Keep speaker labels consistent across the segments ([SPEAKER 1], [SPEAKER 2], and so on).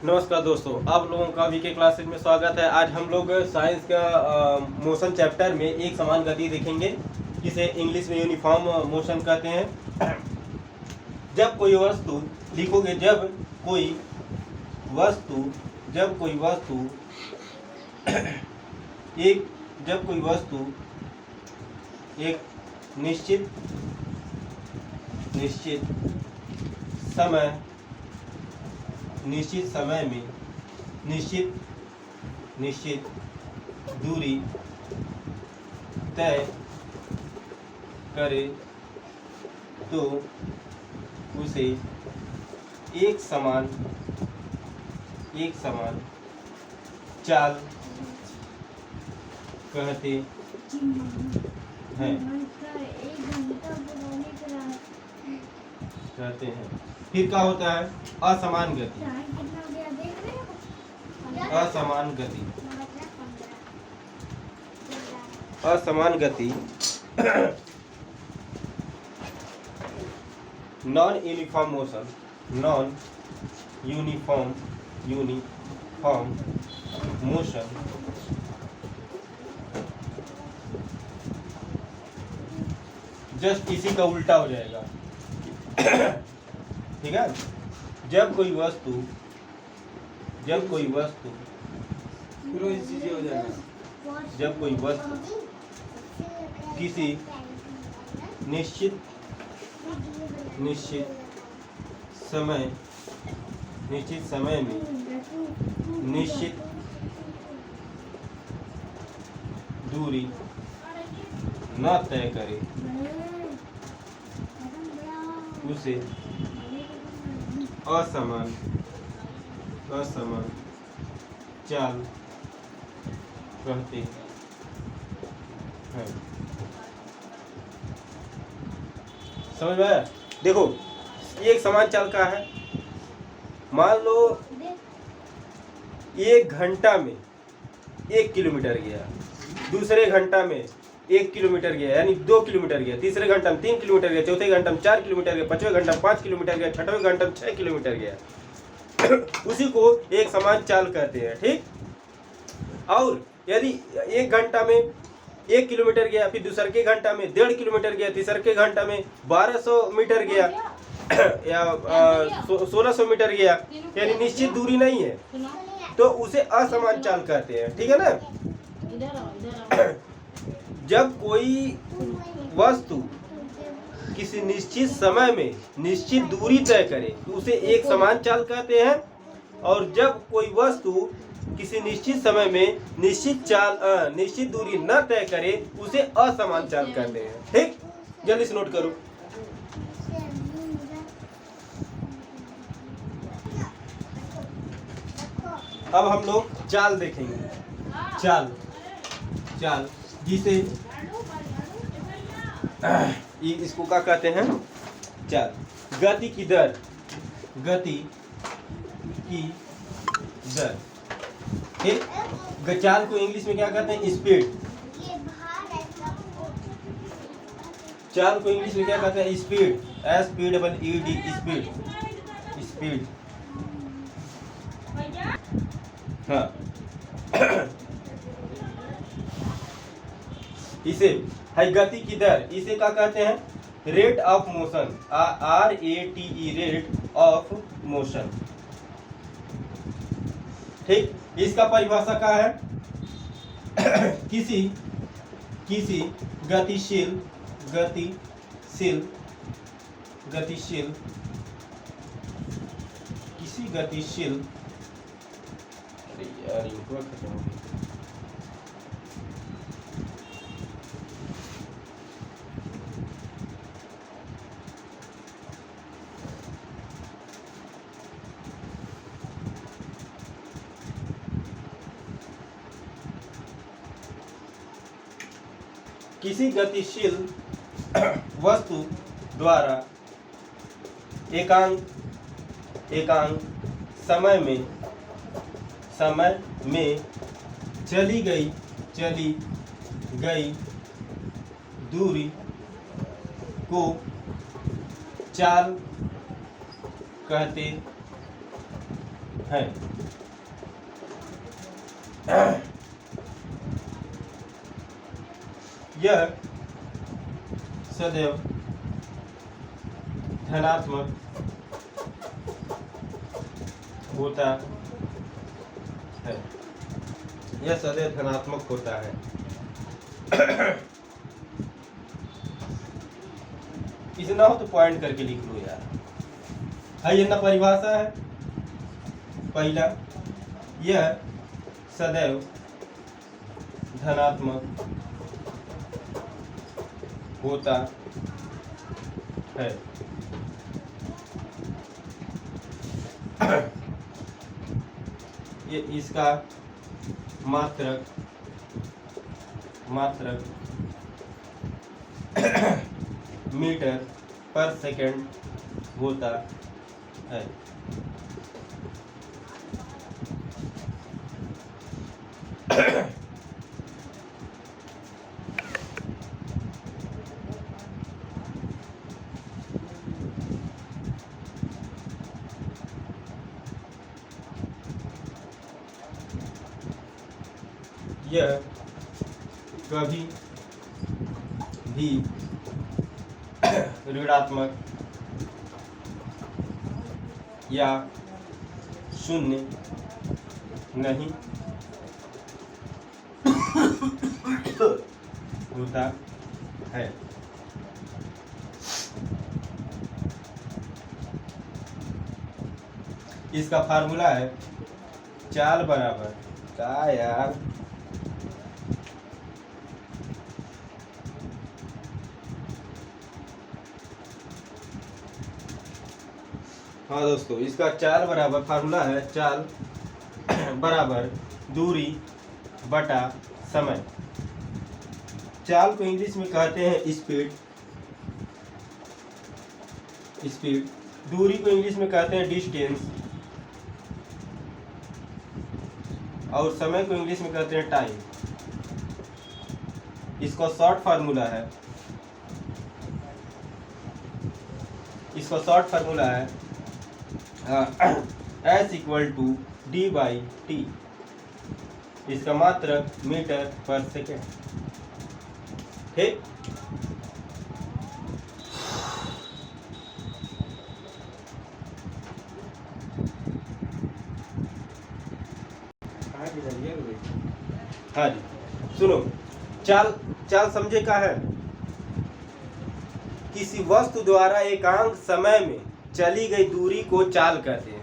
[SPEAKER 1] नमस्कार दोस्तों, आप लोगों का वीके क्लासेज में स्वागत है। आज हम लोग साइंस का मोशन चैप्टर में एक समान गति देखेंगे, जिसे इंग्लिश में यूनिफॉर्म मोशन कहते हैं। जब कोई वस्तु लिखोगे, जब कोई वस्तु एक निश्चित समय में निश्चित दूरी तय करे तो उसे एक समान चाल कहते हैं। फिर क्या होता है? असमान गति नॉन यूनिफॉर्म मोशन जस्ट इसी का उल्टा हो जाएगा। ठीक है। जब कोई वस्तु किसी निश्चित समय में निश्चित दूरी न तय करे उसे असमान चाल कहते हैं। समझ में आया? देखो, एक समान चाल का है। मान लो 1 घंटा में 1 किलोमीटर गया, दूसरे घंटा में 1 किलोमीटर गया, यानी 2 किलोमीटर गया, तीसरे घंटा में 3 किलोमीटर गया, चौथे घंटा में 4 किलोमीटर गया, पांचवें घंटा में 5 किलोमीटर गया, छठवें घंटा में 6 किलोमीटर गया। उसी को एक समान चाल कहते हैं। ठीक। और यदि 1 घंटा में 1 किलोमीटर गया, फिर दूसरे के घंटा में 1.5 किलोमीटर गया, तीसरे के घंटा में 1200 मीटर गया या 1600 मीटर गया, यानी निश्चित दूरी नहीं है, तो उसे असमान चाल कहते हैं। ठीक है ना? जब कोई वस्तु किसी निश्चित समय में निश्चित दूरी तय करे तो उसे एक समान चाल कहते हैं, और जब कोई वस्तु किसी निश्चित समय में निश्चित दूरी न तय करे उसे असमान चाल कहते हैं। ठीक। जल्दी से नोट करो। अब हम लोग चाल देखेंगे। चाल जिसे इसको क्या कहते हैं? चाल। गति की दर ठीक। चाल को इंग्लिश में क्या कहते हैं? स्पीड। चाल को इंग्लिश में क्या कहते हैं? स्पीड। SPEED। स्पीड। हाँ। इसे है गति की दर, इसे क्या कहते हैं? Rate of motion. RATE, rate of motion. ठीक। इसका परिभाषा क्या है? किसी गतिशील अरे यार, इनको खत्म हो गया। किसी गतिशील वस्तु द्वारा एकांक समय में चली गई दूरी को चाल कहते है। यह सदैव धनात्मक होता है। यह सदैव धनात्मक होता है। इतना हो तो पॉइंट करके लिख लो यार। है ये ना परिभाषा है। पहला, यह सदैव धनात्मक होता है। ये इसका मात्रक मीटर पर सेकंड होता है। यह कभी भी ऋणात्मक या शून्य नहीं होता है। इसका फार्मूला है चाल बराबर का यार हाँ दोस्तों, इसका चाल बराबर फार्मूला है चाल बराबर दूरी बटा समय। चाल को इंग्लिश में कहते हैं स्पीड। दूरी को इंग्लिश में कहते हैं डिस्टेंस और समय को इंग्लिश में कहते हैं टाइम। इसका शॉर्ट फार्मूला है S equal to D by T. इसका मात्रक मीटर पर सेकेंड। ठीक, हाँ जी सुनो, चाल समझे का है? किसी वस्तु द्वारा एकांक समय में चली गई दूरी को चाल कहते हैं।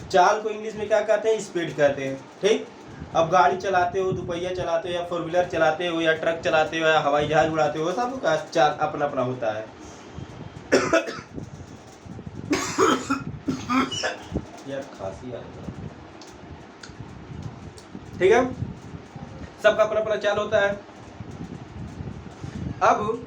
[SPEAKER 1] चाल को इंग्लिश में क्या कहते हैं? स्पीड कहते हैं। ठीक, अब गाड़ी चलाते हो, दुपहिया चलाते हो या फोर व्हीलर चलाते हो या ट्रक चलाते हो या हवाई जहाज उड़ाते हो, सबका चाल अपना अपना होता है। यार खांसी आ रही है। ठीक है, सबका अपना अपना चाल होता है। अब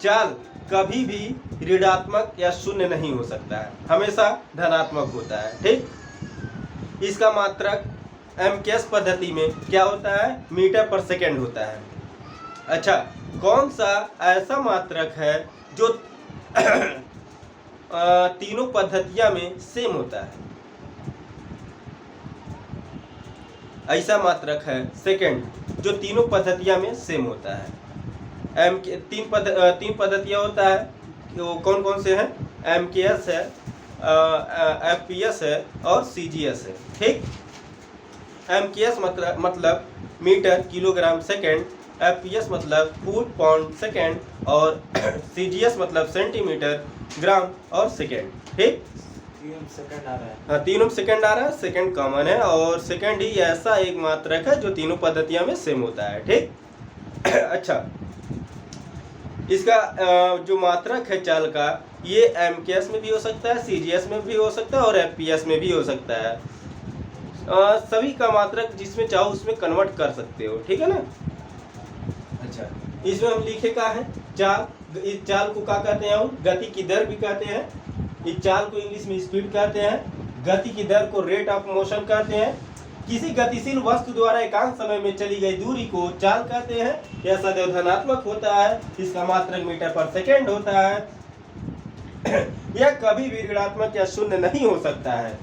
[SPEAKER 1] चाल कभी भी ऋणात्मक या शून्य नहीं हो सकता है, हमेशा धनात्मक होता है। ठीक, इसका मात्रक एमकेएस पद्धति में क्या होता है? मीटर पर सेकंड होता है। अच्छा, कौन सा ऐसा मात्रक है जो तीनों पद्धतियां में सेम होता है? ऐसा मात्रक है सेकंड जो तीनों पद्धतियां में सेम होता है। तीन पद्धतियां होता है, वो कौन कौन से हैं? एमकेएस है, एफपीएस है और सीजीएस है। ठीक, एमकेएस मतलब मीटर किलोग्राम सेकंड, एफपीएस मतलब फुट पाउंड सेकंड और सीजीएस मतलब सेंटीमीटर ग्राम और सेकंड। ठीक,
[SPEAKER 2] सेकंड आ रहा है।
[SPEAKER 1] हाँ, तीनों सेकंड आ रहा है, सेकंड कॉमन है और सेकंड ही ऐसा एक मात्रक है जो तीनों पद्धतियों में सेम होता है। ठीक, अच्छा, इसका जो मात्रक है चाल का, ये एमकेएस में भी हो सकता है, सीजीएस में भी हो सकता है और एफपीएस में भी हो सकता है। सभी का मात्रक जिसमें चाहो उसमें कन्वर्ट कर सकते हो। ठीक है ना? अच्छा, इसमें हम लिखे का है चाल। इस चाल को क्या कहते हैं? हम गति की दर भी कहते हैं। इस चाल को इंग्लिश में स्पीड कहते हैं। गति की दर को रेट ऑफ मोशन कहते हैं। किसी गतिशील वस्तु द्वारा एकांक समय में चली गई दूरी को चाल कहते हैं। यह सदैव धनात्मक होता है। इसका मात्रक मीटर पर सेकेंड होता है। यह कभी भी ऋणात्मक या शून्य नहीं हो सकता है।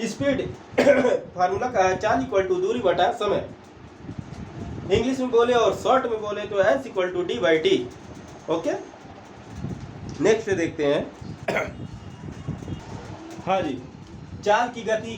[SPEAKER 1] स्पीड फार्मूला का है चाल इक्वल टू दूरी बटा समय। इंग्लिश में बोले और शॉर्ट में बोले तो s equal to d/t। Okay, next देखते हैं। हाँ जी, चाल की गति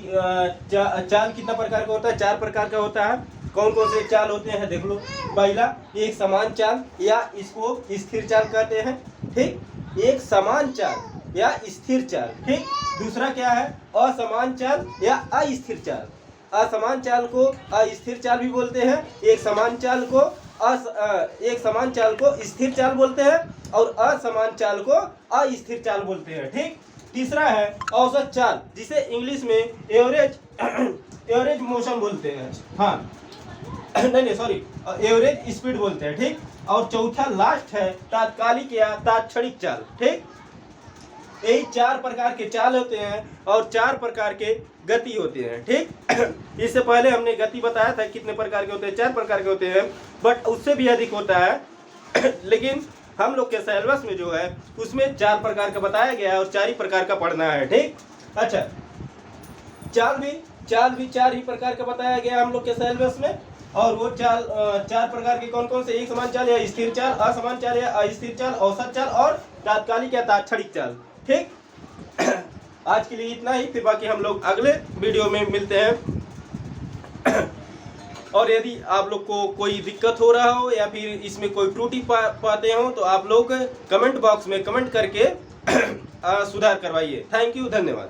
[SPEAKER 1] चाल कितना प्रकार का होता है? 4 प्रकार का होता है। कौन कौन से चाल होते हैं देख लो। पहला, एक समान चाल या इसको स्थिर चाल कहते हैं, ठीक, एक समान चाल या स्थिर चाल, ठीक। दूसरा क्या है? असमान चाल या अस्थिर चाल। असमान चाल को अस्थिर चाल भी बोलते हैं, एक समान चाल को स्थिर चाल बोलते हैं और असमान चाल को अस्थिर चाल बोलते हैं, ठीक। तीसरा है औसत चाल, जिसे इंग्लिश में एवरेज मोशन बोलते हैं, हाँ नहीं सॉरी, एवरेज स्पीड बोलते हैं, ठीक। और चौथा लास्ट है तात्कालिक या तात्क्षणिक चाल, ठीक। यही 4 प्रकार के चाल होते हैं और 4 प्रकार के गति होते हैं, ठीक। इससे पहले हमने गति बताया था कितने प्रकार के होते हैं, 4 प्रकार के होते हैं, बट उससे भी अधिक होता है। लेकिन हम लोग के सिलेबस में जो है उसमें 4 प्रकार का बताया गया है और 4 ही प्रकार का पढ़ना है, ठीक। अच्छा, चाल भी 4 ही प्रकार का बताया गया हम लोग के सिलेबस में। और वो 4 प्रकार के कौन कौन से? एक समान चाल या स्थिर चाल, असमान चाल या अस्थिर चाल, औसत चाल और तात्कालिक या तात्क्षणिक चाल, ठीक। आज के लिए इतना ही, फिर बाकी हम लोग अगले वीडियो में मिलते हैं। और यदि आप लोग को कोई दिक्कत हो रहा हो या फिर इसमें कोई त्रुटि पाते हो तो आप लोग कमेंट बॉक्स में कमेंट करके सुधार करवाइए। थैंक यू, धन्यवाद।